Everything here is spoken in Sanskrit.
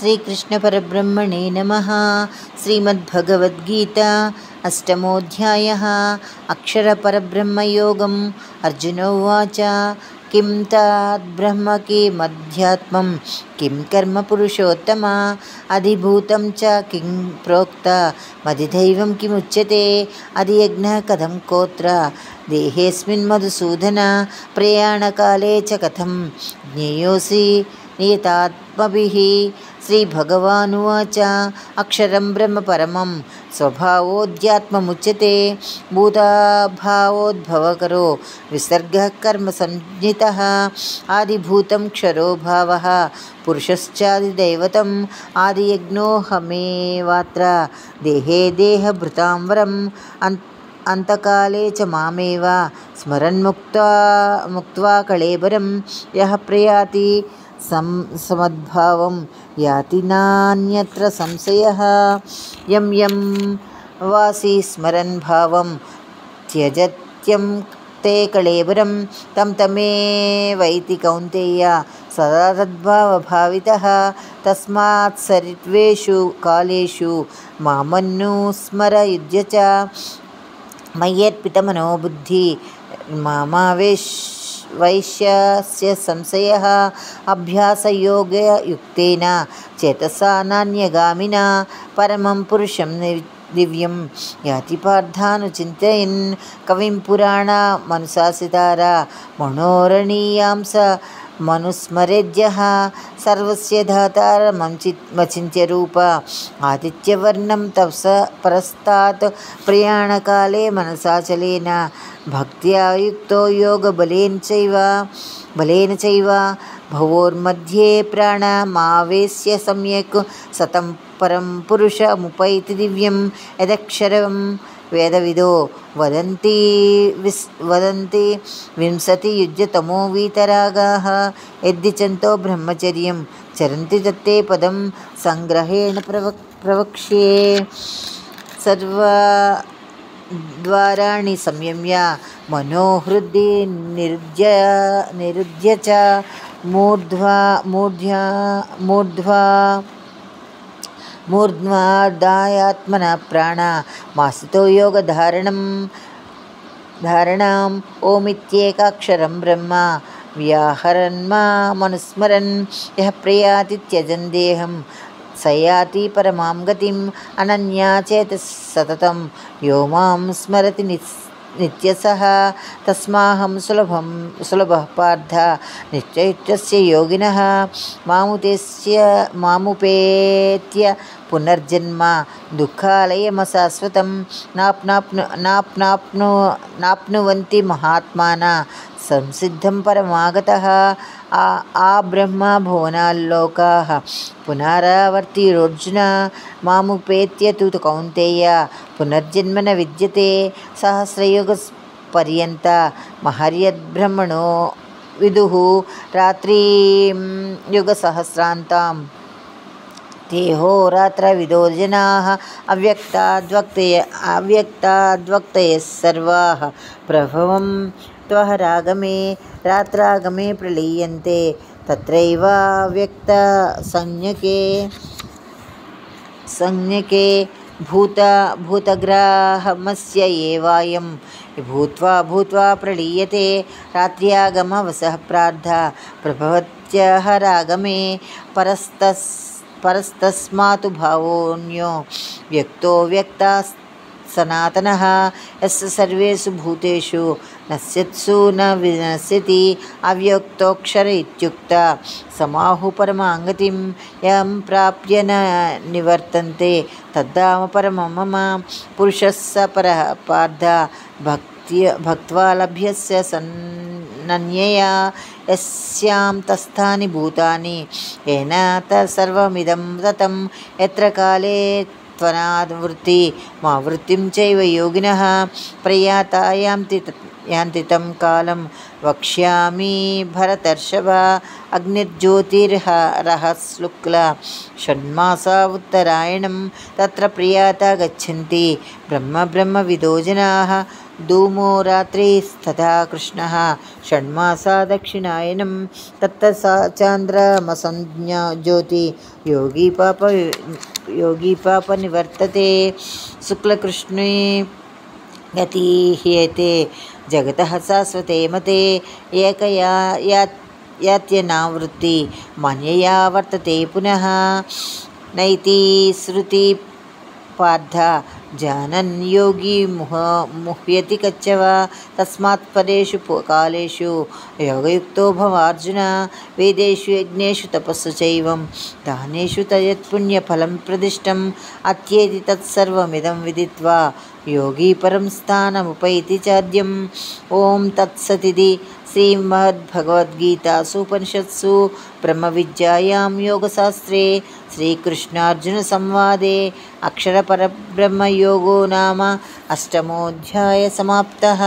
श्रीकृष्णपरब्रह्मणे नमः। श्रीमद्भगवद्गीता अष्टमोऽध्यायः। अक्षरपरब्रह्मयोगम्। अर्जुन उवाच किं तद्ब्रह्म किमध्यात्मं किं कर्म पुरुषोत्तम अधिभूतं च किं प्रोक्त मदिदैवं किमुच्यते अधियज्ञः कथं कोत्र देहेऽस्मिन् मधुसूदन प्रयाणकाले च कथं ज्ञेयोऽसि नियतात्मभिः। श्रीभगवानुवाच अक्षरं ब्रह्म परमं स्वभावोऽध्यात्ममुच्यते भूतभावोद्भवकरो विसर्गः कर्म संज्ञितः आदिभूतं क्षरो भावः पुरुषश्चादिदैवतम् आदियज्ञोऽहमेवात्र देहे देहभृतां वरम् अंतकाले च मामेव स्मरन्मुक्त्वा कळेबरं यः प्रयाति समद्भावं याति नान्यत्र संशयः। यं यं वासी स्मरन् भावं त्यजत्यं ते कळेबरं तं तमेवैति कौन्तेय सदा तद्भावभावितः। तस्मात् सर्वेषु कालेषु मामनुस्मर युज्य च मय्यर्पितमनो बुद्धि मामावेश्यस्य संशयः अभ्यासयोगयुक्तेन चेतसा नान्यगामिना परमं पुरुषं दिव्यं याति पार्थानुचिन्तयन् कविं पुराणमनुशासितार मनोरणीयां स मनुस्मरेद्यः सर्वस्य धातारमचिन्त्य रूप आदित्यवर्णं तपस परस्तात् प्रयाणकाले मनसाचलेन भक्त्या युक्तो योगबलेन चैव भवोर्मध्ये प्राणमावेश्य सम्यक् सतं परं पुरुषमुपैति दिव्यं यदक्षरं वेदविदो वदन्ति विंशतियुज्यतमो वीतरागाः यद्दिचन्तो ब्रह्मचर्यं चरन्ति तत्ते पदं संग्रहेण प्रवक्ष्ये। सर्वद्वाराणि संयम्य मनोहृदि निरुध्य च मूर्ध्वादायात्मनः प्राणमासितो योगधारणाम् ओमित्येकाक्षरं ब्रह्म व्याहरन्मामनुस्मरन् यः प्रयाति त्यजन् देहं स याति परमां गतिम् अनन्या चेतः सततं यो मां स्मरति नित्यसः तस्माहं सुलभः पार्थ निश्चयस्य योगिनः मामुपेत्य पुनर्जन्म दुःखालयमशाश्वतं नाप्नुवन्ति महात्मानः संसिद्धं परमागतः ब्रह्मा भुवनाल्लोकाः पुनरावर्तिरोर्जुन मामुपेत्य तु कौन्तेय पुनर्जन्म न विद्यते सहस्रयुगपर्यन्त महर्यद्ब्रह्मणो विदुः रात्रिं युगसहस्रान्ताम् ते होरात्रविदो जनाः अव्यक्ताद्वक्तयः सर्वाः प्रभवं त्वहरागमे रात्रागमे प्रलीयन्ते तत्रैव व्यक्तसंज्ञके भूतग्राहमस्य एवायं भूत्वा प्रलीयते रात्र्यागमवसः प्रार्थ प्रभवत्यहरागमे परस्तस्मात् भावोऽन्यो व्यक्तो व्यक्ताः सनातनः यस्य सर्वेषु भूतेषु नश्यत्सु न विनश्यति अव्यक्तोऽक्षर इत्युक्ता समाहु परमां यं प्राप्य न निवर्तन्ते तद्धाम परमं मम पुरुषः स परः पार्थ भक्त्वा लभ्यस्य सन्नन्यया यस्यां तस्थानि भूतानि येन तत्सर्वमिदं ततं यत्र काले त्वनावृत्तिं चैव योगिनः प्रयाता यान्ति तं कालं वक्ष्यामि भरतर्षभ अग्निर्ज्योतिरः शुक्ला षण्मासा उत्तरायणं तत्र प्रयाता गच्छन्ति ब्रह्मविदो जनाः धूमो रात्रिस्तथा कृष्णः षण्मासा दक्षिणायनं तत्तसा चान्द्रमसंज्ञा ज्योति योगी पाप निवर्तते शुक्लकृष्णे गतिह्येते जगतः शाश्वते मते एकया यात्यनावृत्ति मन्यया वर्तते पुनः नैति श्रुति पार्थ जानन् योगी मुह्यति कच्छव तस्मात् परेषु कालेषु योगयुक्तो भवार्जुन वेदेषु यज्ञेषु तपस्सु चैवं दानेषु तयत्पुण्यफलं प्रदिष्टम् अत्येति तत्सर्वमिदं विदित्वा योगी परं स्थानमुपैति चाद्यम् ॐ तत्सदिति श्रीमद्भगवद्गीतासूपनिषत्सु ब्रह्मविद्यायां योगशास्त्रे श्रीकृष्णार्जुनसंवादे अक्षरपरब्रह्मयोगो नाम अष्टमोऽध्यायः समाप्तः।